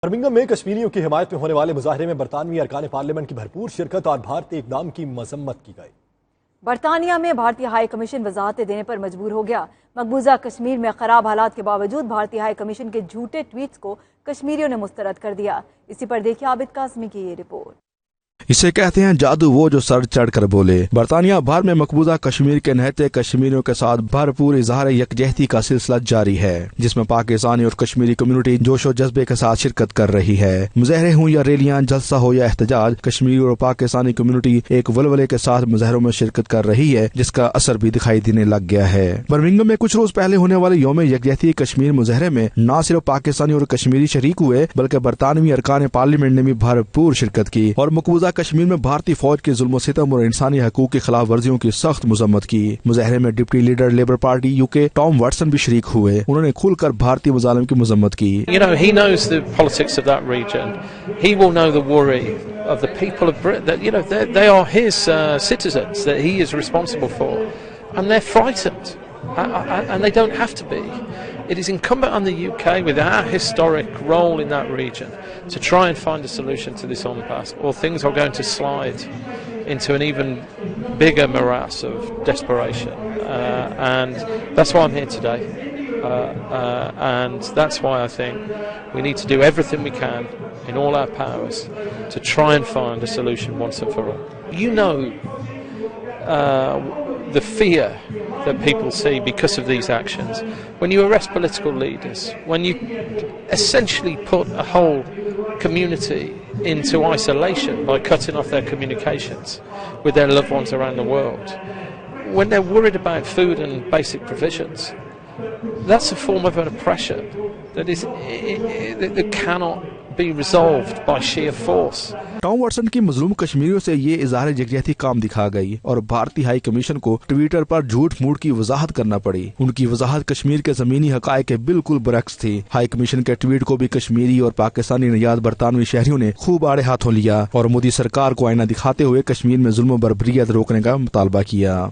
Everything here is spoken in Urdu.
برمنگھم میں کشمیریوں کی حمایت میں ہونے والے مظاہرے میں برطانوی ارکان پارلیمنٹ کی بھرپور شرکت اور بھارتی اقدام کی مذمت کی گئی۔ برطانیہ میں بھارتی ہائی کمیشن وضاحتیں دینے پر مجبور ہو گیا۔ مقبوضہ کشمیر میں خراب حالات کے باوجود بھارتی ہائی کمیشن کے جھوٹے ٹویٹس کو کشمیریوں نے مسترد کر دیا۔ اسی پر دیکھیں عابد قاسمی کی یہ رپورٹ۔ اسے کہتے ہیں جادو وہ جو سر چڑھ کر بولے۔ برطانیہ بھر میں مقبوضہ کشمیر کے نہتے کشمیریوں کے ساتھ بھرپور اظہار یکجہتی کا سلسلہ جاری ہے، جس میں پاکستانی اور کشمیری کمیونٹی جوش و جذبے کے ساتھ شرکت کر رہی ہے۔ مظاہرے ہوں یا ریلیاں، جلسہ ہو یا احتجاج، کشمیری اور پاکستانی کمیونٹی ایک ولولے کے ساتھ مظاہروں میں شرکت کر رہی ہے، جس کا اثر بھی دکھائی دینے لگ گیا ہے۔ برمنگھم میں کچھ روز پہلے ہونے والے یوم یکجہتی کشمیر مظاہرے میں نہ صرف پاکستانی اور کشمیری شریک ہوئے، بلکہ برطانوی ارکان پارلیمنٹ نے بھی بھرپور شرکت کی اور مقبوضہ کشمیر میں بھارتی فوج کے ظلم و ستم اور انسانی حقوق کی خلاف ورزیوں کی سخت مذمت کی۔ مظاہرے میں deputy leader labour party UK Tom Watson بھی شریک ہوئے۔ انہوں نے کھل کر بھارتی مظالم کی مذمت کی۔ He knows the politics of that region. He will know the worry of the people of Britain, that they are his citizens that he is responsible for, and they're frightened, and they don't have to be. It is incumbent on the UK, with our historic role in that region, to try and find a solution to this impasse, or things are going to slide into an even bigger morass of desperation. And that's why I'm here today. And that's why I think we need to do everything we can in all our powers to try and find a solution once and for all. You know, the fear that people see because of these actions. When you arrest political leaders, when you essentially put a whole community into isolation by cutting off their communications with their loved ones around the world, when they're worried about food and basic provisions, that's a form of an oppression that cannot be resolved by sheer force. Tom Watson کی مظلوم کشمیریوں سے یہ اظہار یکجہتی کام دکھا گئی اور بھارتی ہائی کمیشن کو ٹویٹر پر جھوٹ موٹ کی وضاحت کرنا پڑی۔ ان کی وضاحت کشمیر کے زمینی حقائق کے بالکل برعکس تھی۔ ہائی کمیشن کے ٹویٹ کو بھی کشمیری اور پاکستانی نژاد برطانوی شہریوں نے خوب آڑے ہاتھوں لیا اور مودی سرکار کو آئینہ دکھاتے ہوئے کشمیر میں ظلم و بربریت روکنے کا مطالبہ کیا۔